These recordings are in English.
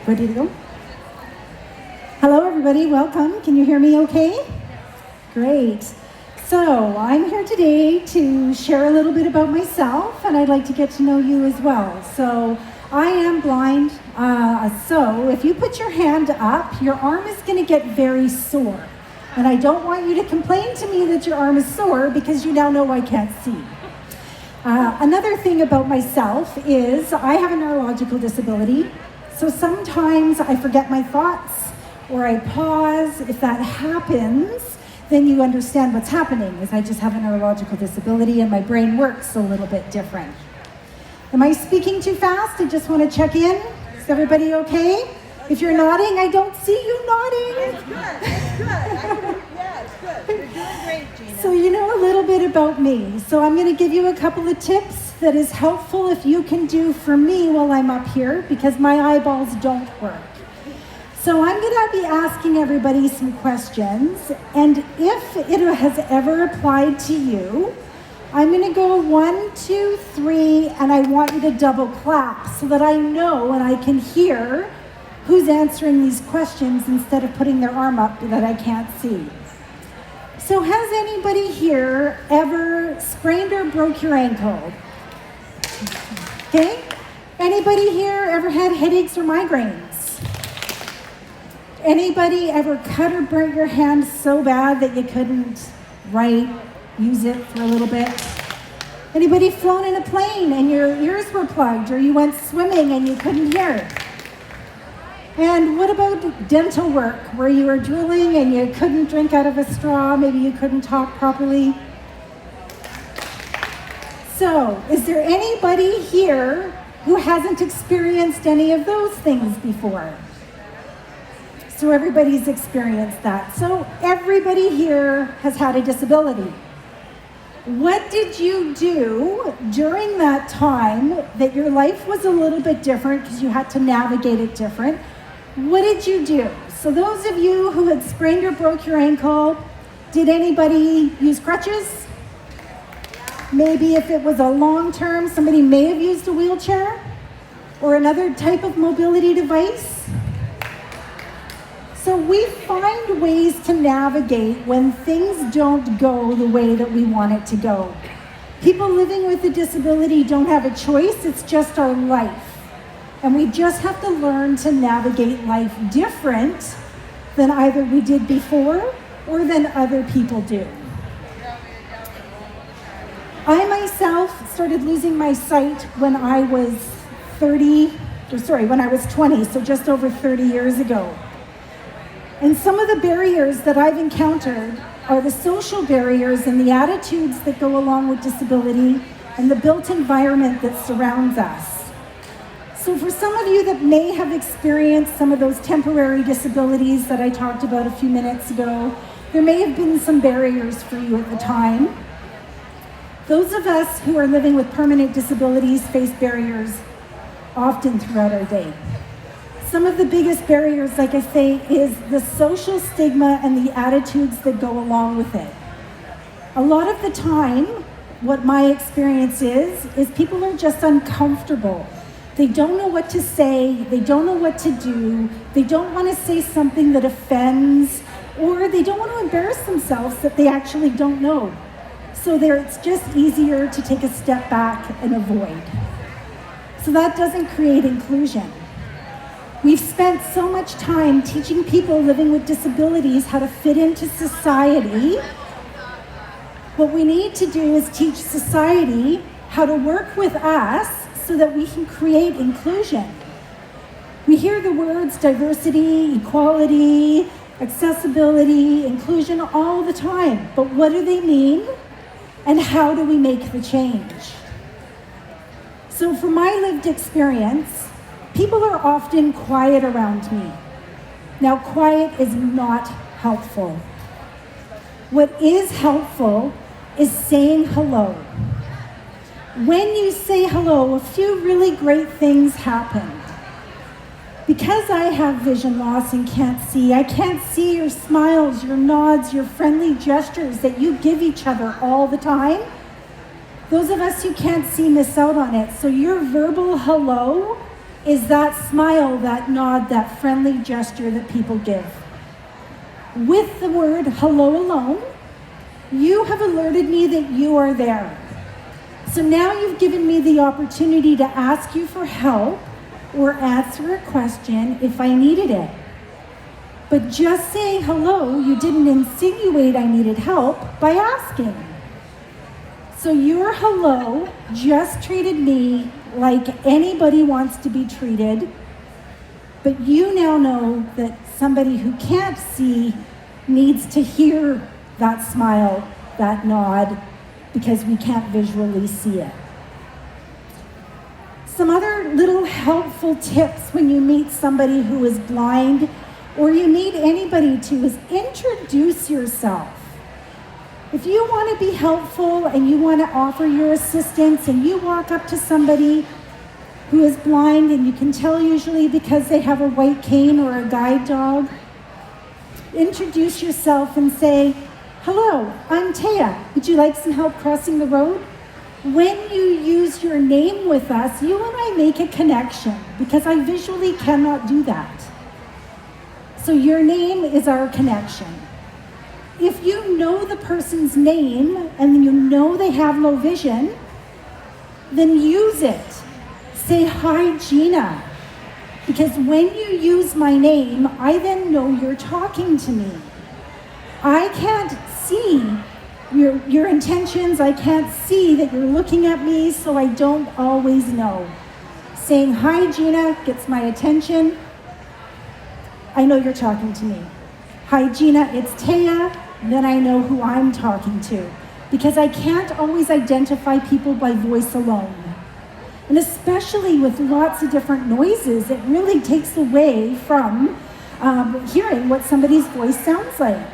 Ready to go? Hello, everybody. Welcome. Can you hear me okay? Great. So I'm here today to share a little bit about myself, and I'd like to get to know you as well. So I am blind. So if you put your hand up, your arm is going to get very sore. And I don't want you to complain to me that your arm is sore because you now know I can't see. Another thing about myself is I have a neurological disability. So sometimes I forget my thoughts or I pause. If that happens, then you understand what's happening, is I just have a neurological disability and my brain works a little bit different. Am I speaking too fast? I just want to check in. Is everybody okay? If you're nodding, I don't see you nodding. It's good, it's good. Yeah, it's good. You're doing great, Gina. So you know a little bit about me. So I'm going to give you a couple of tips that is helpful if you can do for me while I'm up here, because my eyeballs don't work. So I'm going to be asking everybody some questions, and if it has ever applied to you, I'm going to go 1, 2, 3, and I want you to double clap so that I know and I can hear who's answering these questions instead of putting their arm up that I can't see. So has anybody here ever sprained or broke your ankle? Okay. Anybody here ever had headaches or migraines? Anybody ever cut or burnt your hand so bad that you couldn't use it for a little bit? Anybody flown in a plane and your ears were plugged, or you went swimming and you couldn't hear? And what about dental work, where you were drilling and you couldn't drink out of a straw, maybe you couldn't talk properly? So, is there anybody here who hasn't experienced any of those things before? So everybody's experienced that. So everybody here has had a disability. What did you do during that time that your life was a little bit different because you had to navigate it different? What did you do? So those of you who had sprained or broke your ankle, did anybody use crutches? Maybe if it was a long term, somebody may have used a wheelchair or another type of mobility device. So we find ways to navigate when things don't go the way that we want it to go. People living with a disability don't have a choice, it's just our life. And we just have to learn to navigate life different than either we did before or than other people do. I myself started losing my sight when I was 20, so just over 30 years ago. And some of the barriers that I've encountered are the social barriers and the attitudes that go along with disability and the built environment that surrounds us. So for some of you that may have experienced some of those temporary disabilities that I talked about a few minutes ago, there may have been some barriers for you at the time. Those of us who are living with permanent disabilities face barriers often throughout our day. Some of the biggest barriers, like I say, is the social stigma and the attitudes that go along with it. A lot of the time, what my experience is people are just uncomfortable. They don't know what to say, they don't know what to do, they don't want to say something that offends, or they don't want to embarrass themselves that they actually don't know. So it's just easier to take a step back and avoid. So that doesn't create inclusion. We've spent so much time teaching people living with disabilities how to fit into society. What we need to do is teach society how to work with us so that we can create inclusion. We hear the words diversity, equality, accessibility, inclusion all the time, but what do they mean? And how do we make the change? So from my lived experience, people are often quiet around me. Now, quiet is not helpful. What is helpful is saying hello. When you say hello, a few really great things happen. Because I have vision loss and can't see, I can't see your smiles, your nods, your friendly gestures that you give each other all the time. Those of us who can't see miss out on it. So your verbal hello is that smile, that nod, that friendly gesture that people give. With the word hello alone, you have alerted me that you are there. So now you've given me the opportunity to ask you for help or answer a question if I needed it. But just saying hello, you didn't insinuate I needed help by asking. So your hello just treated me like anybody wants to be treated, but you now know that somebody who can't see needs to hear that smile, that nod, because we can't visually see it. Some other little helpful tips when you meet somebody who is blind, or you meet anybody to, is introduce yourself. If you want to be helpful and you want to offer your assistance and you walk up to somebody who is blind, and you can tell usually because they have a white cane or a guide dog, introduce yourself and say, "Hello, I'm Taya. Would you like some help crossing the road?" When you use your name with us, you and I make a connection because I visually cannot do that. So your name is our connection. If you know the person's name and you know they have low vision, then use it. Say, "Hi, Gina." Because when you use my name, I then know you're talking to me. I can't see your intentions. I can't see that you're looking at me, so I don't always know. Saying, "Hi, Gina," gets my attention. I know you're talking to me. "Hi, Gina, it's Taya." Then I know who I'm talking to, because I can't always identify people by voice alone. And especially with lots of different noises, it really takes away from hearing what somebody's voice sounds like.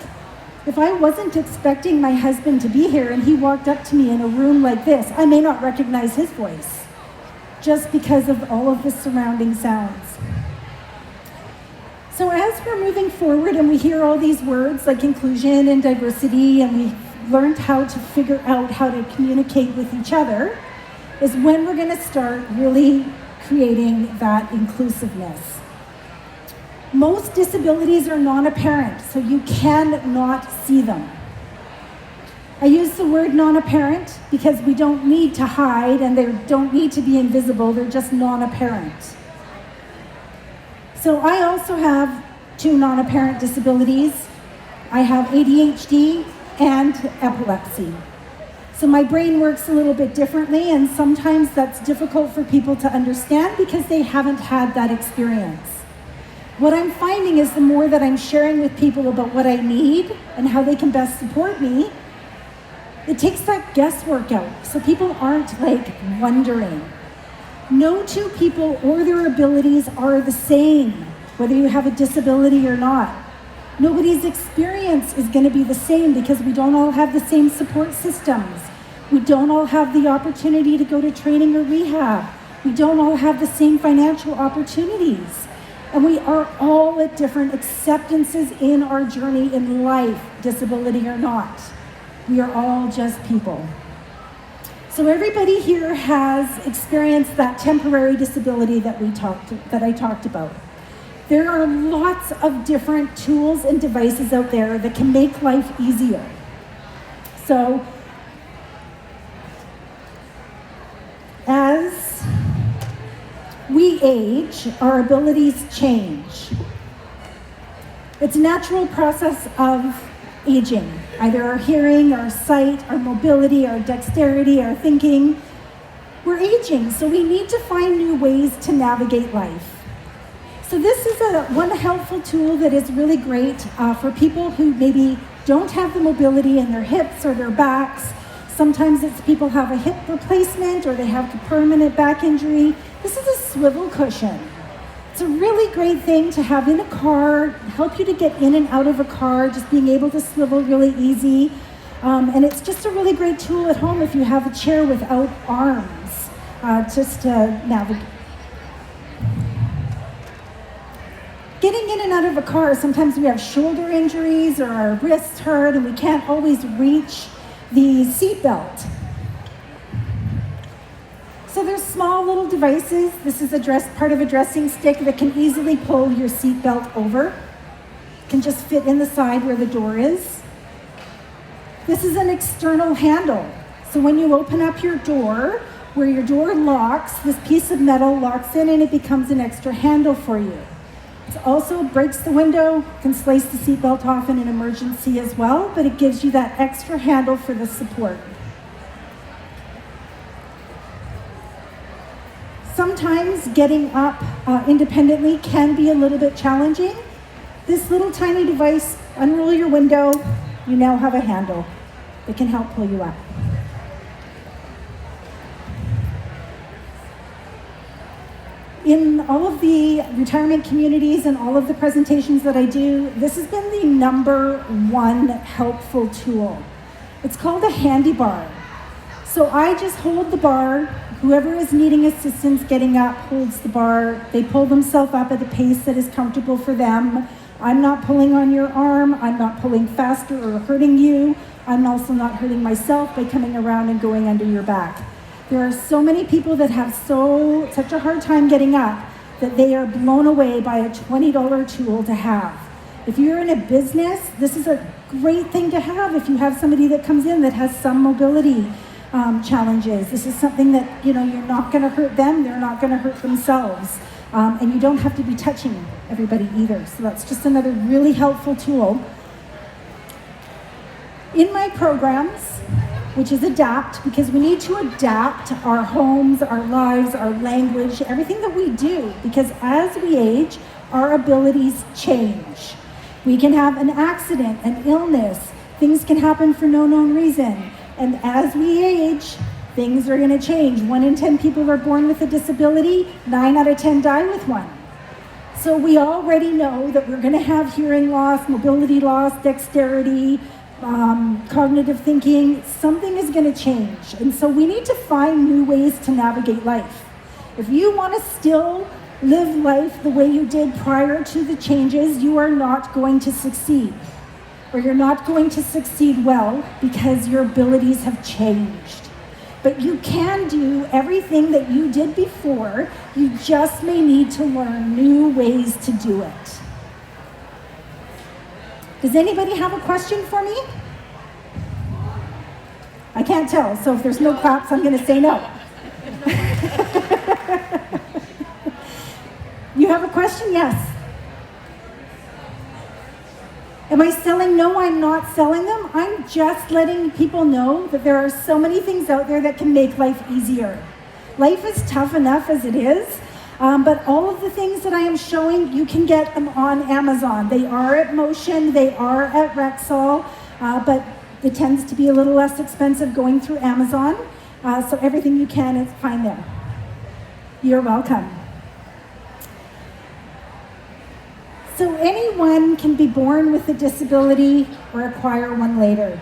If I wasn't expecting my husband to be here and he walked up to me in a room like this, I may not recognize his voice just because of all of the surrounding sounds. So as we're moving forward and we hear all these words like inclusion and diversity, and we've learned how to figure out how to communicate with each other, is when we're going to start really creating that inclusiveness. Most disabilities are non-apparent, so you cannot see them. I use the word non-apparent because we don't need to hide and they don't need to be invisible, they're just non-apparent. So I also have 2 non-apparent disabilities. I have ADHD and epilepsy. So my brain works a little bit differently, and sometimes that's difficult for people to understand because they haven't had that experience. What I'm finding is the more that I'm sharing with people about what I need and how they can best support me, it takes that guesswork out, so people aren't like wondering. No two people or their abilities are the same, whether you have a disability or not. Nobody's experience is going to be the same because we don't all have the same support systems. We don't all have the opportunity to go to training or rehab. We don't all have the same financial opportunities. And we are all at different acceptances in our journey in life, disability or not. We are all just people. So everybody here has experienced that temporary disability that I talked about. There are lots of different tools and devices out there that can make life easier. So as we age, our abilities change. It's a natural process of aging. Either our hearing, our sight, our mobility, our dexterity, our thinking. We're aging, so we need to find new ways to navigate life. So this is one helpful tool that is really great for people who maybe don't have the mobility in their hips or their backs. Sometimes it's people have a hip replacement or they have a permanent back injury. This is a swivel cushion. It's a really great thing to have in a car, help you to get in and out of a car, just being able to swivel really easy. And it's just a really great tool at home if you have a chair without arms, just to navigate. Getting in and out of a car, sometimes we have shoulder injuries or our wrists hurt and we can't always reach the seat belt. So there's small little devices. This is part of a dressing stick that can easily pull your seatbelt over. Can just fit in the side where the door is. This is an external handle. So when you open up your door, where your door locks, this piece of metal locks in and it becomes an extra handle for you. It also breaks the window, can slice the seatbelt off in an emergency as well, but it gives you that extra handle for the support. Sometimes getting up independently can be a little bit challenging. This little tiny device, unroll your window, you now have a handle. It can help pull you up. In all of the retirement communities and all of the presentations that I do, this has been the #1 helpful tool. It's called a handy bar. So I just hold the bar. Whoever is needing assistance getting up holds the bar. They pull themselves up at a pace that is comfortable for them. I'm not pulling on your arm. I'm not pulling faster or hurting you. I'm also not hurting myself by coming around and going under your back. There are so many people that have such a hard time getting up that they are blown away by a $20 tool to have. If you're in a business, this is a great thing to have. If you have somebody that comes in that has some mobility challenges, this is something that you're not going to hurt them, they're not going to hurt themselves, and you don't have to be touching everybody either. So that's just another really helpful tool. In my programs, which is adapt, because we need to adapt our homes, our lives, our language, everything that we do, because as we age, our abilities change. We can have an accident, an illness, things can happen for no known reason. And as we age, things are going to change. 1 in 10 people are born with a disability, 9 out of 10 die with one. So we already know that we're going to have hearing loss, mobility loss, dexterity, cognitive thinking. Something is going to change. And so we need to find new ways to navigate life. If you want to still live life the way you did prior to the changes, you are not going to succeed. Or you're not going to succeed well because your abilities have changed. But you can do everything that you did before. You just may need to learn new ways to do it. Does anybody have a question for me? I can't tell, so if there's no claps, I'm going to say no. You have a question? Yes. Am I selling? No, I'm not selling them. I'm just letting people know that there are so many things out there that can make life easier. Life is tough enough as it is, but all of the things that I am showing, you can get them on Amazon. They are at Motion, they are at Rexall, but it tends to be a little less expensive going through Amazon. So everything you can is find there. You're welcome. So anyone can be born with a disability or acquire one later.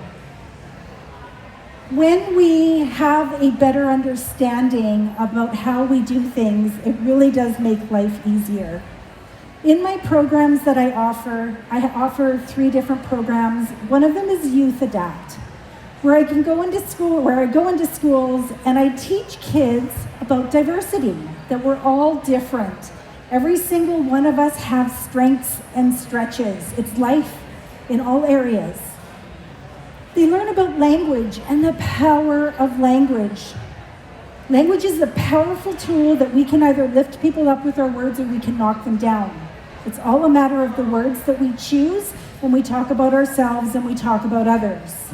When we have a better understanding about how we do things, it really does make life easier. In my programs that I offer 3 different programs. One of them is Youth Adapt, where I go into schools and I teach kids about diversity, that we're all different. Every single one of us have strengths and stretches. It's life in all areas. They learn about language and the power of language. Language is a powerful tool that we can either lift people up with our words or we can knock them down. It's all a matter of the words that we choose when we talk about ourselves and we talk about others.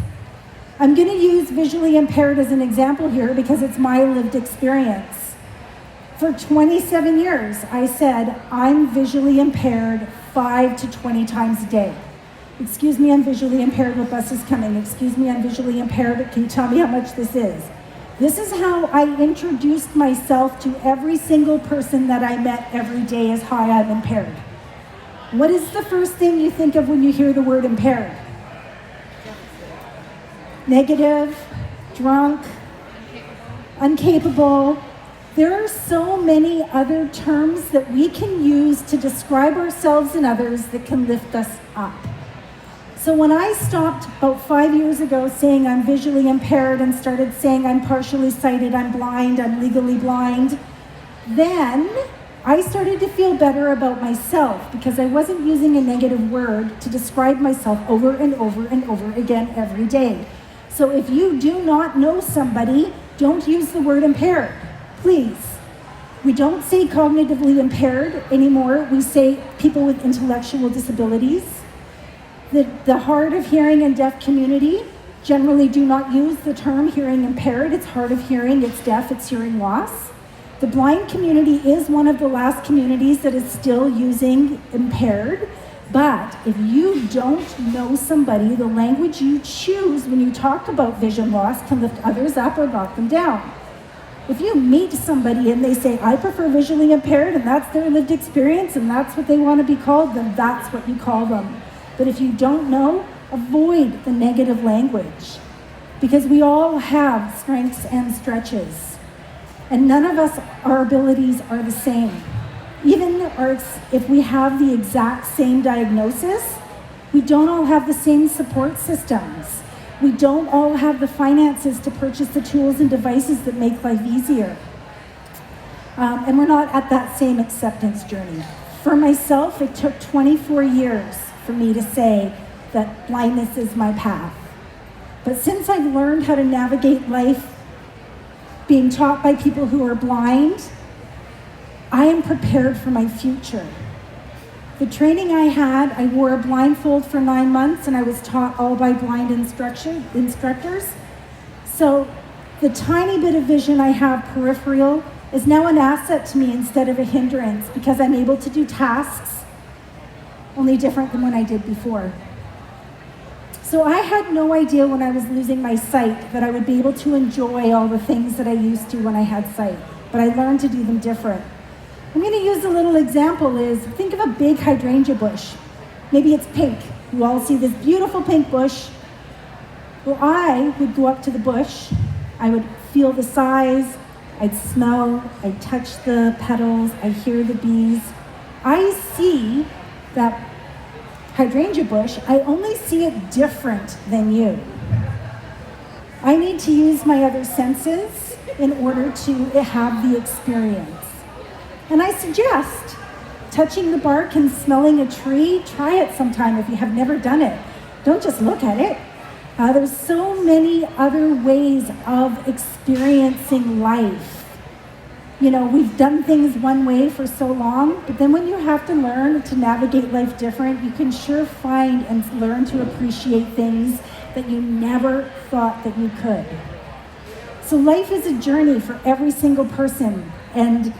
I'm going to use visually impaired as an example here because it's my lived experience. For 27 years, I said, I'm visually impaired 5 to 20 times a day. Excuse me, I'm visually impaired, what bus is coming? Excuse me, I'm visually impaired, can you tell me how much this is? This is how I introduced myself to every single person that I met every day as, hi, I'm impaired. What is the first thing you think of when you hear the word impaired? Negative, drunk, incapable. There are so many other terms that we can use to describe ourselves and others that can lift us up. So when I stopped about 5 years ago saying I'm visually impaired and started saying I'm partially sighted, I'm blind, I'm legally blind, then I started to feel better about myself because I wasn't using a negative word to describe myself over and over and over again every day. So if you do not know somebody, don't use the word impaired, please. We don't say cognitively impaired anymore. We say people with intellectual disabilities. The hard of hearing and deaf community generally do not use the term hearing impaired. It's hard of hearing, it's deaf, it's hearing loss. The blind community is one of the last communities that is still using impaired. But if you don't know somebody, the language you choose when you talk about vision loss can lift others up or knock them down. If you meet somebody and they say, I prefer visually impaired, and that's their lived experience, and that's what they want to be called, then that's what you call them. But if you don't know, avoid the negative language, because we all have strengths and stretches. And none of us, our abilities are the same. Even if we have the exact same diagnosis, we don't all have the same support systems. We don't all have the finances to purchase the tools and devices that make life easier. And we're not at that same acceptance journey. For myself, it took 24 years for me to say that blindness is my path. But since I've learned how to navigate life being taught by people who are blind, I am prepared for my future. The training I had, I wore a blindfold for 9 months and I was taught all by blind instructors. So the tiny bit of vision I have peripheral is now an asset to me instead of a hindrance, because I'm able to do tasks only different than when I did before. So I had no idea when I was losing my sight that I would be able to enjoy all the things that I used to when I had sight, but I learned to do them different. I'm going to use a little example is, think of a big hydrangea bush. Maybe it's pink. You all see this beautiful pink bush. Well, I would go up to the bush. I would feel the size. I'd smell. I'd touch the petals. I'd hear the bees. I see that hydrangea bush. I only see it different than you. I need to use my other senses in order to have the experience. And I suggest touching the bark and smelling a tree. Try it sometime if you have never done it. Don't just look at it. There's so many other ways of experiencing life. You know, we've done things one way for so long, but then when you have to learn to navigate life different, you can sure find and learn to appreciate things that you never thought that you could. So life is a journey for every single person, and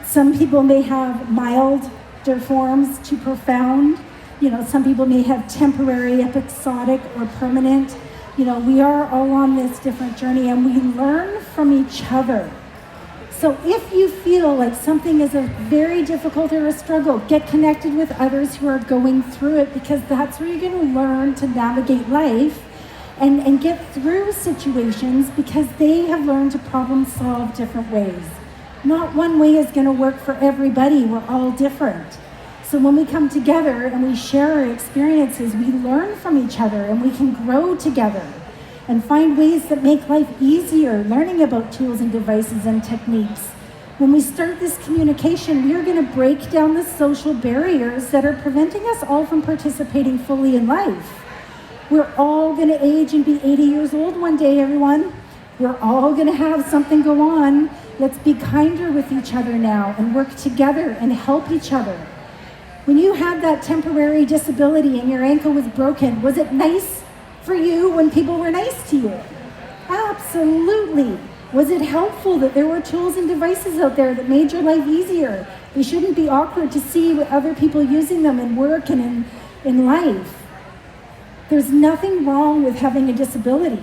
some people may have milder forms to profound. You know, some people may have temporary, episodic, or permanent. You know, we are all on this different journey, and we learn from each other. So if you feel like something is a very difficult or a struggle, get connected with others who are going through it, because that's where you're going to learn to navigate life and get through situations, because they have learned to problem solve different ways. Not one way is going to work for everybody. We're all different. So when we come together and we share our experiences, we learn from each other and we can grow together and find ways that make life easier, learning about tools and devices and techniques. When we start this communication, we are going to break down the social barriers that are preventing us all from participating fully in life. We're all going to age and be 80 years old one day, everyone. We're all going to have something go on. Let's be kinder with each other now and work together and help each other. When you had that temporary disability and your ankle was broken, was it nice for you when people were nice to you? Absolutely. Was it helpful that there were tools and devices out there that made your life easier? We shouldn't be awkward to see other people using them in work and in life. There's nothing wrong with having a disability.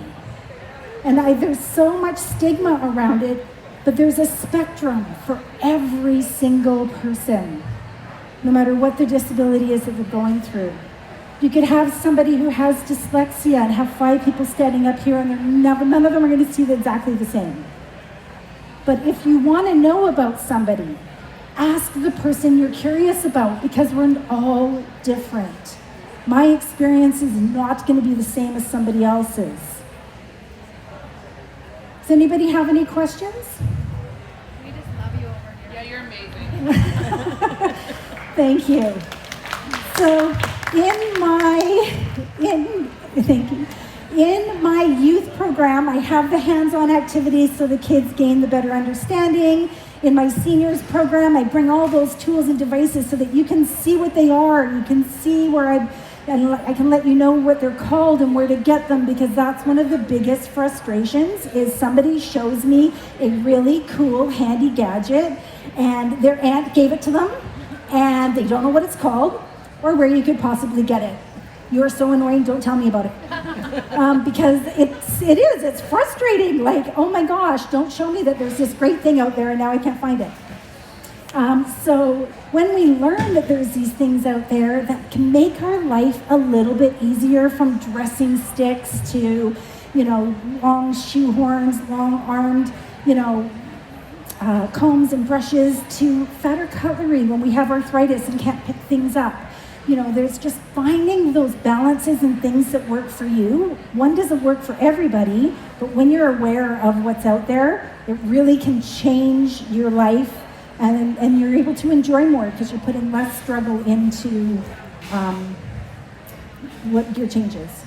And there's so much stigma around it, but there's a spectrum for every single person, no matter what the disability is that they're going through. You could have somebody who has dyslexia and have 5 people standing up here, and none of them are going to see it exactly the same. But if you want to know about somebody, ask the person you're curious about, because we're all different. My experience is not going to be the same as somebody else's. Does anybody have any questions? We just love you over here. Yeah, you're amazing. Thank you. So in my youth program, I have the hands-on activities so the kids gain the better understanding. In my seniors program, I bring all those tools and devices so that you can see what they are. You can see where I can let you know what they're called and where to get them, because that's one of the biggest frustrations is somebody shows me a really cool, handy gadget and their aunt gave it to them and they don't know what it's called or where you could possibly get it. You're so annoying, don't tell me about it. Because it's frustrating. Like, oh my gosh, don't show me that there's this great thing out there and now I can't find it. So when we learn that there's these things out there that can make our life a little bit easier, from dressing sticks to, long shoehorns, long-armed, combs and brushes, to fatter cutlery when we have arthritis and can't pick things up. There's just finding those balances and things that work for you. One doesn't work for everybody, but when you're aware of what's out there, it really can change your life, and you're able to enjoy more because you're putting less struggle into what your changes.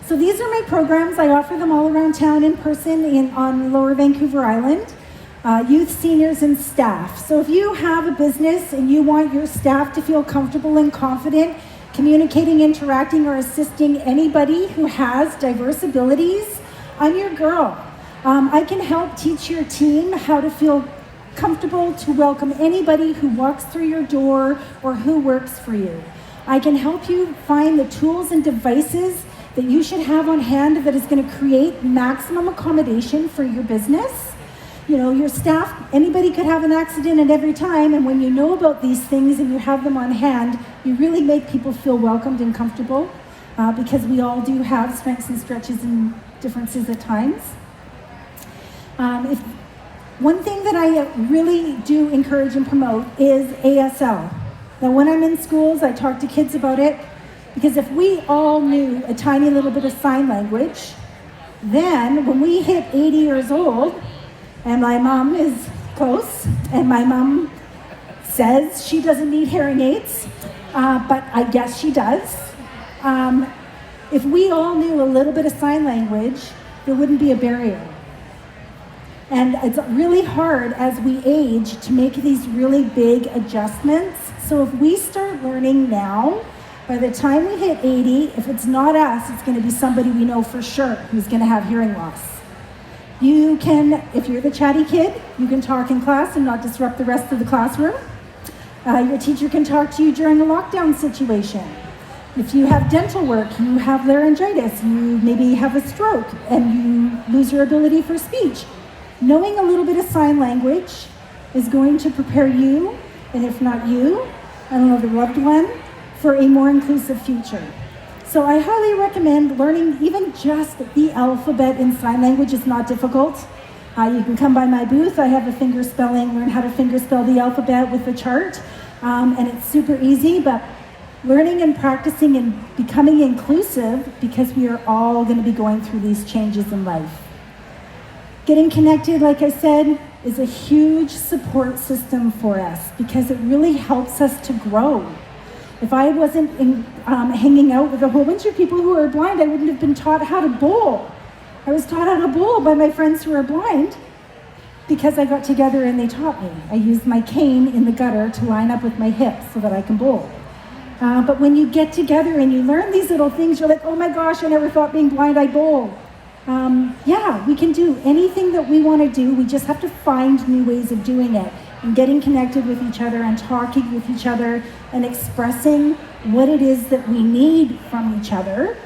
So these are my programs. I offer them all around town in person on Lower Vancouver Island. Youth, seniors, and staff. So if you have a business and you want your staff to feel comfortable and confident communicating, interacting, or assisting anybody who has diverse abilities, I'm your girl. I can help teach your team how to feel comfortable to welcome anybody who walks through your door or who works for you. I can help you find the tools and devices that you should have on hand that is going to create maximum accommodation for your business. Your staff, anybody could have an accident at every time, and when you know about these things and you have them on hand, you really make people feel welcomed and comfortable, because we all do have strengths and stretches and differences at times. One thing that I really do encourage and promote is ASL. Now, when I'm in schools, I talk to kids about it, because if we all knew a tiny little bit of sign language, then when we hit 80 years old, and my mom is close, and my mom says she doesn't need hearing aids, but I guess she does. If we all knew a little bit of sign language, there wouldn't be a barrier. And it's really hard as we age to make these really big adjustments. So if we start learning now, by the time we hit 80, if it's not us, it's going to be somebody we know for sure who's going to have hearing loss. You can, if you're the chatty kid, you can talk in class and not disrupt the rest of the classroom. Your teacher can talk to you during a lockdown situation. If you have dental work, you have laryngitis, you maybe have a stroke, and you lose your ability for speech. Knowing a little bit of sign language is going to prepare you, and if not you, another loved one, for a more inclusive future. So I highly recommend learning even just the alphabet in sign language. Is not difficult. You can come by my booth. I have a finger spelling, learn how to finger spell the alphabet with the chart. And it's super easy, but learning and practicing and becoming inclusive, because we are all going to be going through these changes in life. Getting connected, like I said, is a huge support system for us, because it really helps us to grow. If I wasn't hanging out with a whole bunch of people who are blind, I wouldn't have been taught how to bowl. I was taught how to bowl by my friends who are blind, because I got together and they taught me. I used my cane in the gutter to line up with my hips so that I can bowl. But when you get together and you learn these little things, you're like, oh my gosh, I never thought being blind I'd bowl. Yeah, we can do anything that we want to do. We just have to find new ways of doing it, and getting connected with each other and talking with each other and expressing what it is that we need from each other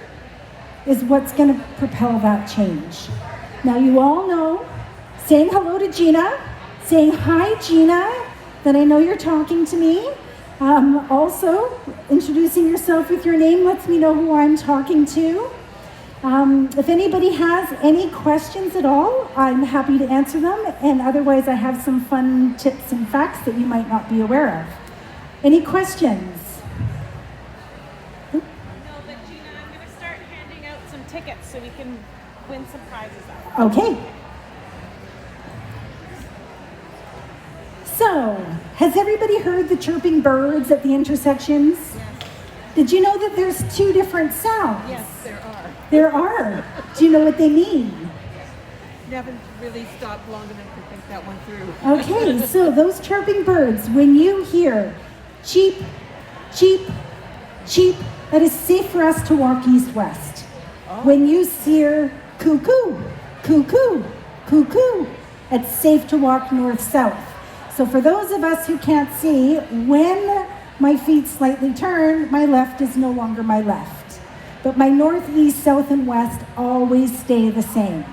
is what's going to propel that change. Now, you all know, saying hello to Gina, saying hi, Gina, that I know you're talking to me. Also, introducing yourself with your name lets me know who I'm talking to. If anybody has any questions at all, I'm happy to answer them, and otherwise I have some fun tips and facts that you might not be aware of. Any questions? tickets so we can win some prizes out. Okay. So, has everybody heard the chirping birds at the intersections? Yes. Did you know that there's 2 different sounds? Yes, there are. There are. Do you know what they mean? Haven't really stopped long enough to think that one through. Okay, so those chirping birds, when you hear cheep, cheep, cheep, that is safe for us to walk east-west. When you hear cuckoo, cuckoo, cuckoo, it's safe to walk north-south. So for those of us who can't see, when my feet slightly turn, my left is no longer my left. But my north, east, south, and west always stay the same.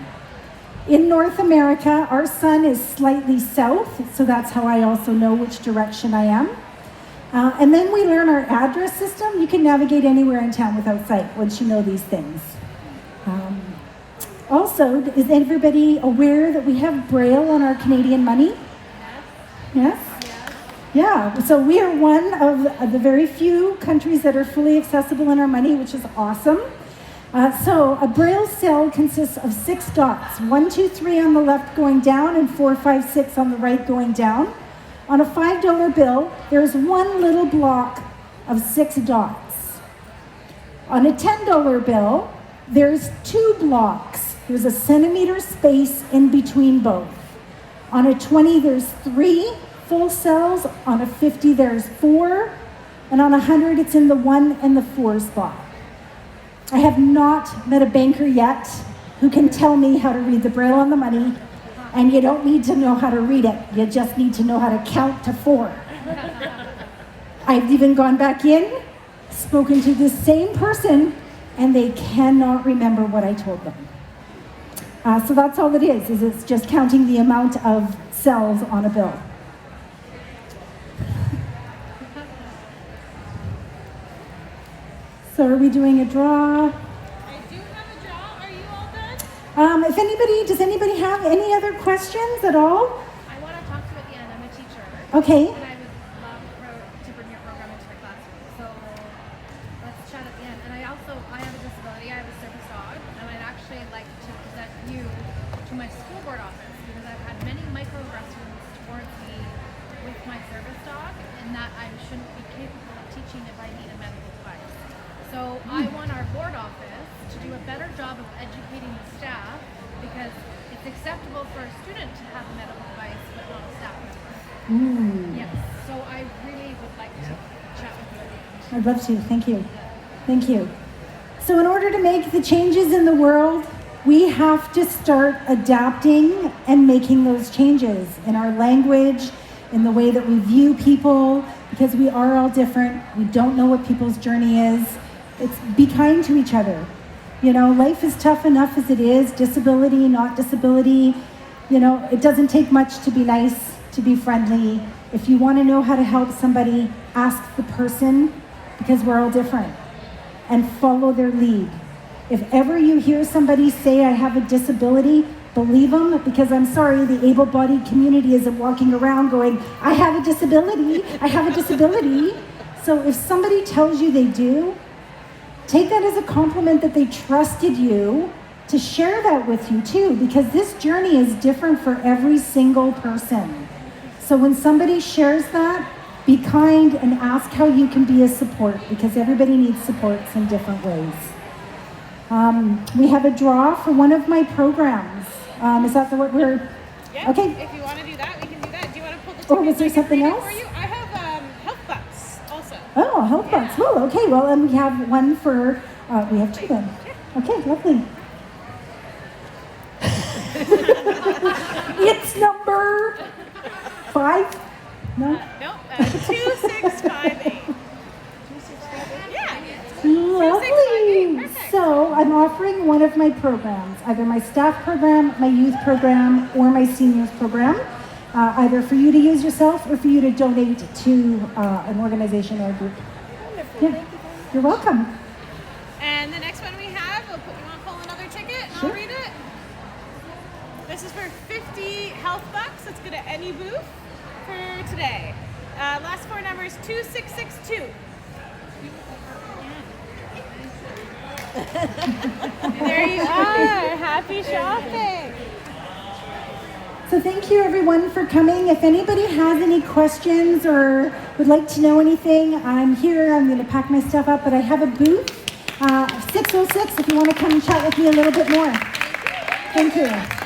In North America, our sun is slightly south, so that's how I also know which direction I am. And then we learn our address system. You can navigate anywhere in town without sight once you know these things. Also, is everybody aware that we have Braille on our Canadian money? Yes? Yeah, so we are one of the very few countries that are fully accessible in our money, which is awesome. So a Braille cell consists of 6 dots, 1, 2, 3 on the left going down and 4, 5, 6 on the right going down. On a $5 bill, there's one little block of 6 dots. On a $10 bill, there's 2 blocks. There's a centimeter space in between both. On a 20, there's 3 full cells. On a 50, there's 4. And on a 100, it's in the 1 and the 4 spot. I have not met a banker yet who can tell me how to read the Braille on the money, and you don't need to know how to read it. You just need to know how to count to 4. I've even gone back in, spoken to the same person, and they cannot remember what I told them. So that's all it is it's just counting the amount of cells on a bill. So are we doing a draw? I do have a draw. Are you all done? Does anybody have any other questions at all? I want to talk to you at the end. I'm a teacher. Okay. And I would love to bring your program into my classroom. So let's chat at the end. And I have a disability. I have a service dog. And I'd actually like to present you to my school board office because I've had many microaggressions towards me with my service dog and that I shouldn't be capable of teaching if I need a medical device. So I want our board office to do a better job of educating the staff because it's acceptable for a student to have a medical device but not a staff member. Yes. So I really would like to chat with you at the end. I'd love to. Thank you. Thank you. So in order to make the changes in the world, we have to start adapting and making those changes in our language, in the way that we view people, because we are all different. We don't know what people's journey is. It's be kind to each other. You know, life is tough enough as it is, disability, not disability. You know, it doesn't take much to be nice, to be friendly. If you want to know how to help somebody, ask the person, because we're all different, and follow their lead. If ever you hear somebody say, I have a disability, believe them, because I'm sorry, the able-bodied community isn't walking around going, I have a disability, I have a disability. So if somebody tells you they do, take that as a compliment that they trusted you to share that with you too, because this journey is different for every single person. So when somebody shares that, be kind and ask how you can be a support, because everybody needs supports in different ways. We have a draw for one of my programs. Is that what we're... Yeah. Okay. If you want to do that, we can do that. Do you want to pull the tickets? Or was there I can something read it else? For you? I have health bucks also. Oh, health bucks. Oh, okay. Well, and we have one for... we have 2 then. Okay, lovely. It's number 5? No? Nope. 2658. Yeah. Lovely. Perfect. So I'm offering one of my programs, either my staff program, my youth program, or my seniors program, either for you to use yourself or for you to donate to an organization or a group. Wonderful. Yeah. You're welcome. And the next one we have, you want to pull another ticket and Sure. I'll read it? This is for 50 health bucks. Let's go to any booth for today. Last 4 numbers, 2662. There We are. Happy shopping. So thank you everyone for coming. If anybody has any questions or would like to know anything, I'm here. I'm going to pack my stuff up, but I have a booth, 606, if you want to come and chat with me a little bit more. Thank you.